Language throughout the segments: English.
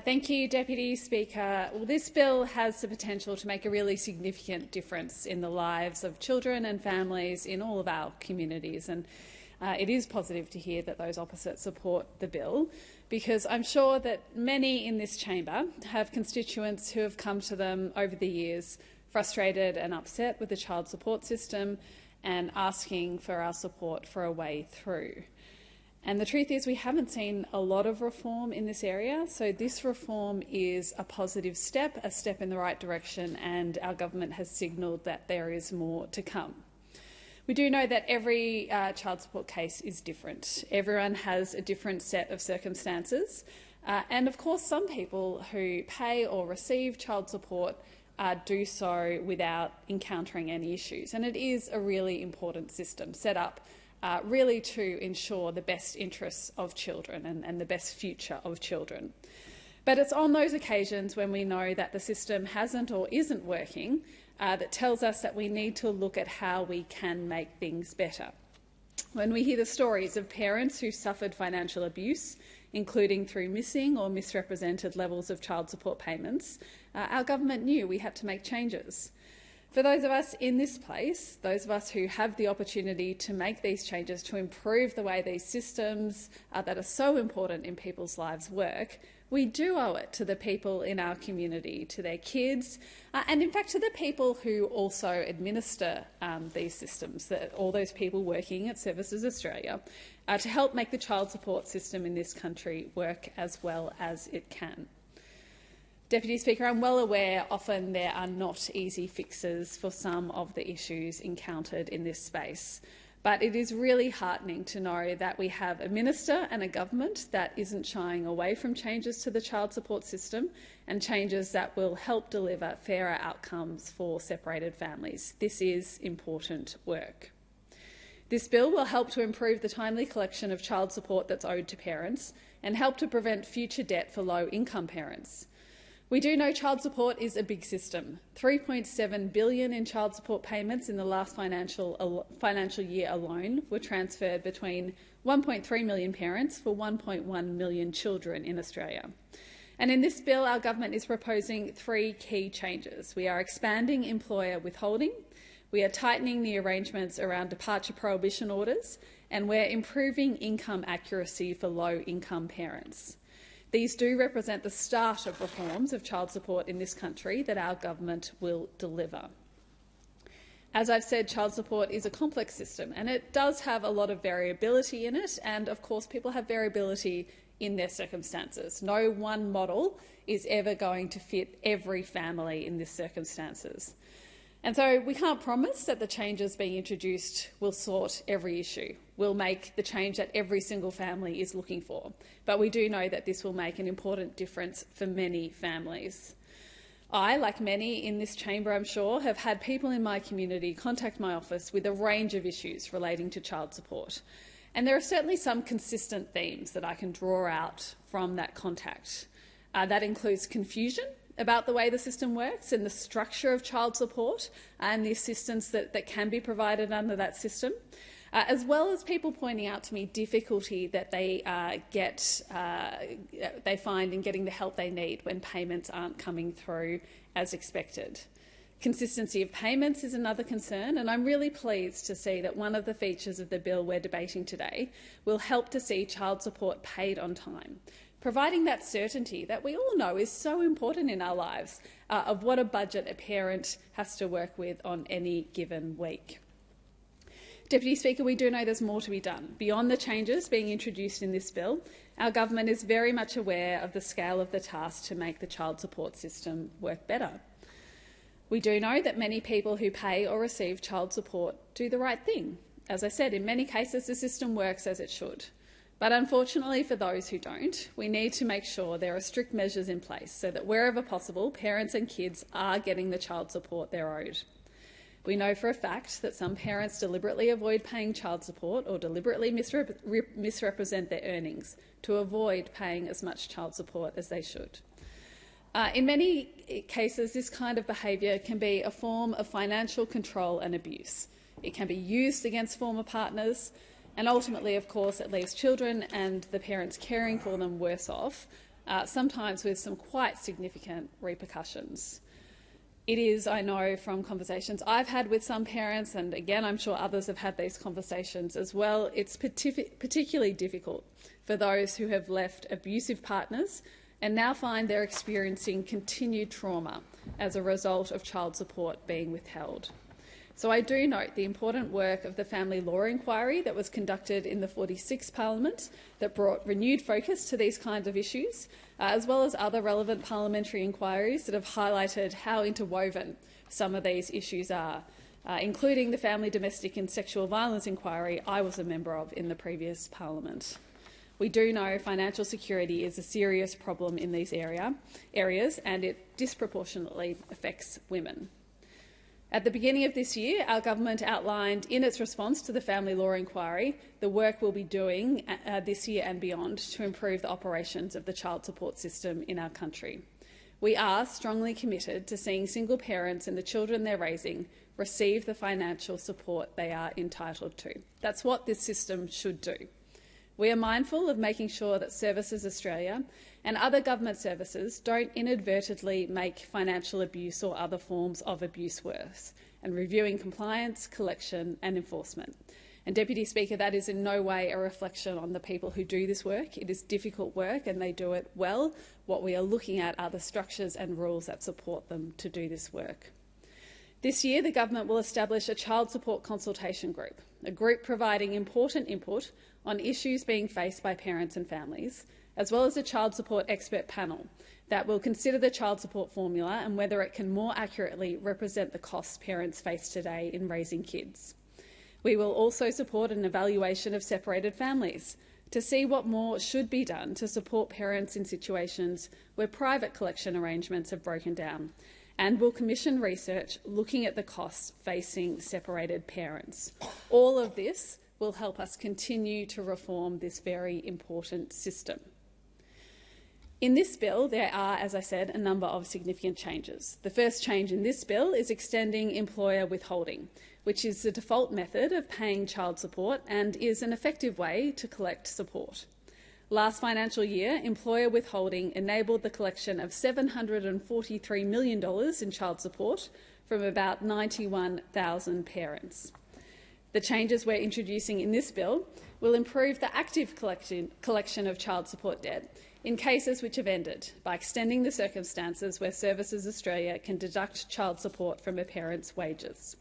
Thank you, Deputy Speaker. Well, this bill has the potential to make a really significant difference in the lives of children and families in all of our communities. And it is positive to hear that those opposite support the bill, because I'm sure that many in this chamber have constituents who have come to them over the years frustrated and upset with the child support system and asking for our support for a way through. And the truth is we haven't seen a lot of reform in this area, so this reform is a positive step, a step in the right direction, and our government has signalled that there is more to come. We do know that every child support case is different. Everyone has a different set of circumstances, and of course some people who pay or receive child support do so without encountering any issues. And it is a really important system set up really to ensure the best interests of children and the best future of children. But it's on those occasions when we know that the system hasn't or isn't working that tells us that we need to look at how we can make things better. When we hear the stories of parents who suffered financial abuse, including through missing or misrepresented levels of child support payments, our government knew we had to make changes. For those of us in this place, those of us who have the opportunity to make these changes to improve the way these systems that are so important in people's lives work, we do owe it to the people in our community, to their kids, and in fact to the people who also administer these systems, all those people working at Services Australia, to help make the child support system in this country work as well as it can. Deputy Speaker, I'm well aware often there are not easy fixes for some of the issues encountered in this space, but it is really heartening to know that we have a minister and a government that isn't shying away from changes to the child support system and changes that will help deliver fairer outcomes for separated families. This is important work. This bill will help to improve the timely collection of child support that's owed to parents and help to prevent future debt for low-income parents. We do know child support is a big system. $3.7 billion in child support payments in the last financial year alone were transferred between 1.3 million parents for 1.1 million children in Australia. And in this bill, our government is proposing three key changes. We are expanding employer withholding, we are tightening the arrangements around departure prohibition orders, and we're improving income accuracy for low-income parents. These do represent the start of reforms of child support in this country that our government will deliver. As I've said, child support is a complex system and it does have a lot of variability in it, and of course people have variability in their circumstances. No one model is ever going to fit every family in these circumstances. And so we can't promise that the changes being introduced will sort every issue, will make the change that every single family is looking for. But we do know that this will make an important difference for many families. I, like many in this chamber I'm sure, have had people in my community contact my office with a range of issues relating to child support. And there are certainly some consistent themes that I can draw out from that contact. That includes confusion about the way the system works and the structure of child support and the assistance that can be provided under that system, as well as people pointing out to me difficulty that they find in getting the help they need when payments aren't coming through as expected. Consistency of payments is another concern, and I'm really pleased to see that one of the features of the bill we're debating today will help to see child support paid on time, providing that certainty that we all know is so important in our lives of what a budget a parent has to work with on any given week. Deputy Speaker, we do know there's more to be done. Beyond the changes being introduced in this bill, our government is very much aware of the scale of the task to make the child support system work better. We do know that many people who pay or receive child support do the right thing. As I said, in many cases the system works as it should. But unfortunately for those who don't, we need to make sure there are strict measures in place so that wherever possible, parents and kids are getting the child support they're owed. We know for a fact that some parents deliberately avoid paying child support or deliberately misrepresent their earnings to avoid paying as much child support as they should. In many cases, this kind of behaviour can be a form of financial control and abuse. It can be used against former partners, and ultimately, of course, it leaves children and the parents caring for them worse off sometimes with some quite significant repercussions. It is, I know from conversations I've had with some parents, and again I'm sure others have had these conversations as well, it's particularly difficult for those who have left abusive partners and now find they're experiencing continued trauma as a result of child support being withheld. So I do note the important work of the Family Law Inquiry that was conducted in the 46th Parliament that brought renewed focus to these kinds of issues, as well as other relevant parliamentary inquiries that have highlighted how interwoven some of these issues are, including the Family, Domestic and Sexual Violence Inquiry I was a member of in the previous Parliament. We do know financial security is a serious problem in these areas, and it disproportionately affects women. At the beginning of this year, our government outlined in its response to the Family Law Inquiry the work we'll be doing this year and beyond to improve the operations of the child support system in our country. We are strongly committed to seeing single parents and the children they're raising receive the financial support they are entitled to. That's what this system should do. We are mindful of making sure that Services Australia and other government services don't inadvertently make financial abuse or other forms of abuse worse, and reviewing compliance, collection and enforcement. And Deputy Speaker, that is in no way a reflection on the people who do this work. It is difficult work and they do it well. What we are looking at are the structures and rules that support them to do this work. This year, the government will establish a child support consultation group, a group providing important input on issues being faced by parents and families, as well as a child support expert panel that will consider the child support formula and whether it can more accurately represent the costs parents face today in raising kids. We will also support an evaluation of separated families to see what more should be done to support parents in situations where private collection arrangements have broken down, and will commission research looking at the costs facing separated parents. All of this will help us continue to reform this very important system. In this bill, there are, as I said, a number of significant changes. The first change in this bill is extending employer withholding, which is the default method of paying child support and is an effective way to collect support. Last financial year, employer withholding enabled the collection of $743 million in child support from about 91,000 parents. The changes we're introducing in this bill will improve the active collection of child support debt in cases which have ended by extending the circumstances where Services Australia can deduct child support from a parent's wages.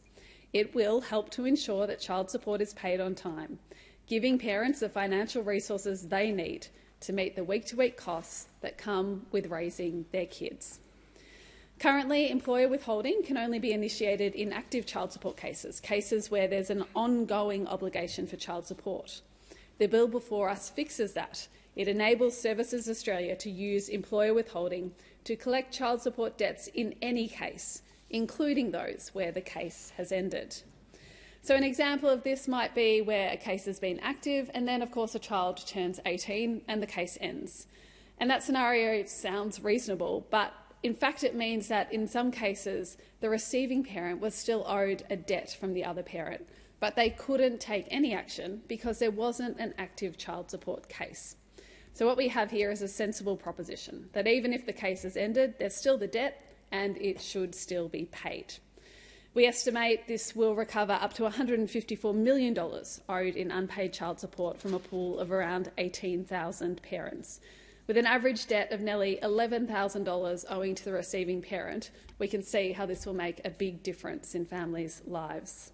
It will help to ensure that child support is paid on time, giving parents the financial resources they need to meet the week-to-week costs that come with raising their kids. Currently, employer withholding can only be initiated in active child support cases where there's an ongoing obligation for child support. The bill before us fixes that. It enables Services Australia to use employer withholding to collect child support debts in any case, including those where the case has ended. So an example of this might be where a case has been active and then, of course, a child turns 18 and the case ends. And that scenario sounds reasonable, but in fact it means that in some cases the receiving parent was still owed a debt from the other parent, but they couldn't take any action because there wasn't an active child support case. So what we have here is a sensible proposition, that even if the case has ended, there's still the debt and it should still be paid. We estimate this will recover up to $154 million owed in unpaid child support from a pool of around 18,000 parents. With an average debt of nearly $11,000 owing to the receiving parent, we can see how this will make a big difference in families' lives.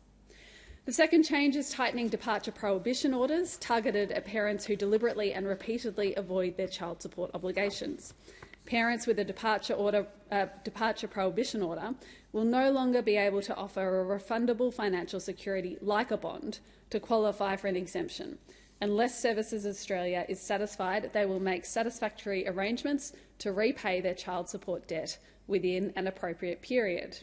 The second change is tightening departure prohibition orders targeted at parents who deliberately and repeatedly avoid their child support obligations. Parents with a departure prohibition order will no longer be able to offer a refundable financial security like a bond to qualify for an exemption. Unless Services Australia is satisfied, they will make satisfactory arrangements to repay their child support debt within an appropriate period.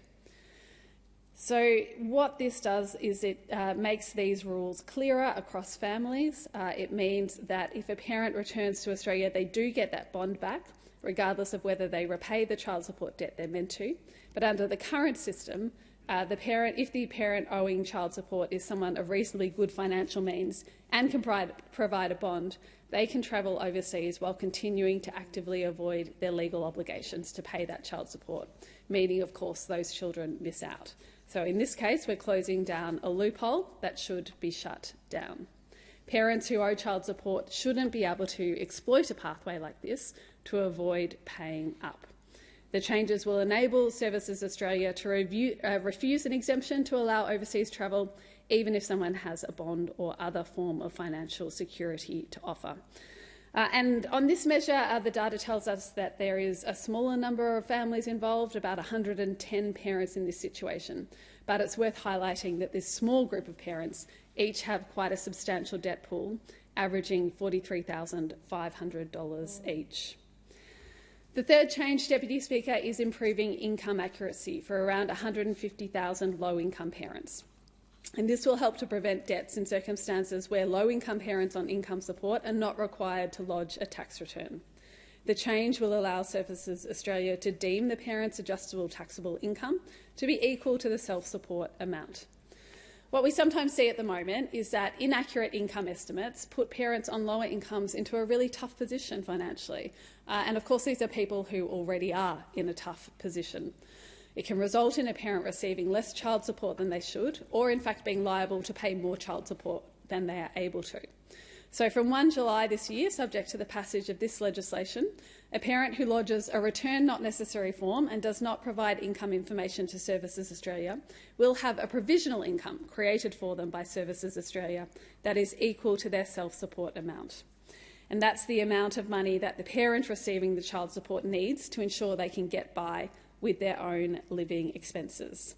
So what this does is it makes these rules clearer across families. It means that if a parent returns to Australia, they do get that bond back, regardless of whether they repay the child support debt they're meant to. But under the current system, if the parent owing child support is someone of reasonably good financial means and can provide a bond, they can travel overseas while continuing to actively avoid their legal obligations to pay that child support, meaning, of course, those children miss out. So in this case, we're closing down a loophole that should be shut down. Parents who owe child support shouldn't be able to exploit a pathway like this to avoid paying up. The changes will enable Services Australia to refuse an exemption to allow overseas travel, even if someone has a bond or other form of financial security to offer. And on this measure, the data tells us that there is a smaller number of families involved, about 110 parents in this situation. But it's worth highlighting that this small group of parents each have quite a substantial debt pool, averaging $43,500 each. The third change, Deputy Speaker, is improving income accuracy for around 150,000 low-income parents. And this will help to prevent debts in circumstances where low-income parents on income support are not required to lodge a tax return. The change will allow Services Australia to deem the parent's adjustable taxable income to be equal to the self-support amount. What we sometimes see at the moment is that inaccurate income estimates put parents on lower incomes into a really tough position financially. And of course, these are people who already are in a tough position. It can result in a parent receiving less child support than they should, or in fact being liable to pay more child support than they are able to. So from 1 July this year, subject to the passage of this legislation, a parent who lodges a return not necessary form and does not provide income information to Services Australia will have a provisional income created for them by Services Australia that is equal to their self-support amount. And that's the amount of money that the parent receiving the child support needs to ensure they can get by with their own living expenses.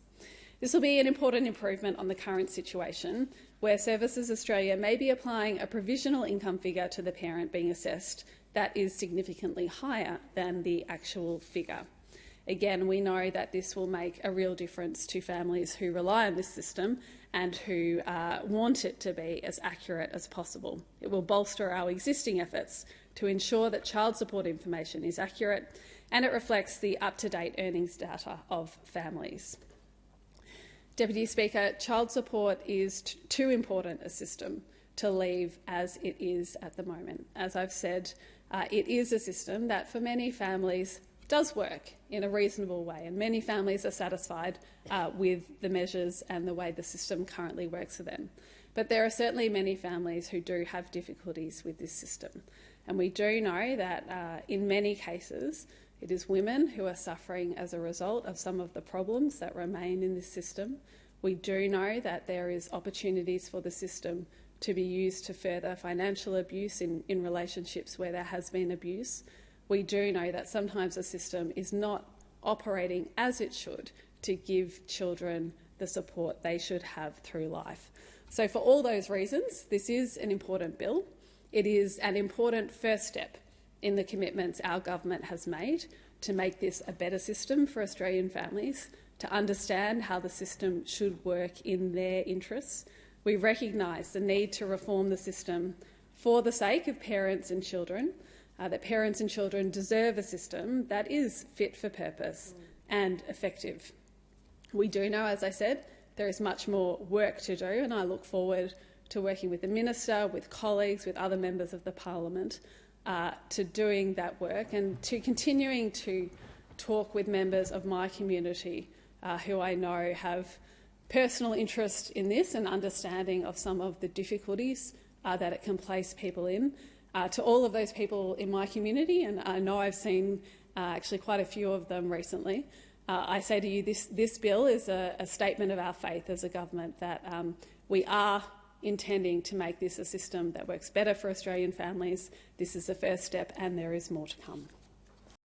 This will be an important improvement on the current situation, where Services Australia may be applying a provisional income figure to the parent being assessed that is significantly higher than the actual figure. Again, we know that this will make a real difference to families who rely on this system and who want it to be as accurate as possible. It will bolster our existing efforts to ensure that child support information is accurate and it reflects the up-to-date earnings data of families. Deputy Speaker, child support is too important a system to leave as it is at the moment. As I've said, it is a system that for many families does work in a reasonable way, and many families are satisfied with the measures and the way the system currently works for them. But there are certainly many families who do have difficulties with this system, and we do know that in many cases it is women who are suffering as a result of some of the problems that remain in this system. We do know that there is opportunities for the system to be used to further financial abuse in relationships where there has been abuse. We do know that sometimes the system is not operating as it should to give children the support they should have through life. So for all those reasons, this is an important bill. It is an important first step in the commitments our government has made to make this a better system for Australian families, to understand how the system should work in their interests. We recognise the need to reform the system for the sake of parents and children, that parents and children deserve a system that is fit for purpose and effective. We do know, as I said, there is much more work to do, and I look forward to working with the Minister, with colleagues, with other members of the Parliament, to doing that work and to continuing to talk with members of my community who I know have personal interest in this and understanding of some of the difficulties that it can place people in. To all of those people in my community, and I know I've seen actually quite a few of them recently, I say to you this bill is a statement of our faith as a government that we are intending to make this a system that works better for Australian families. This is the first step and there is more to come.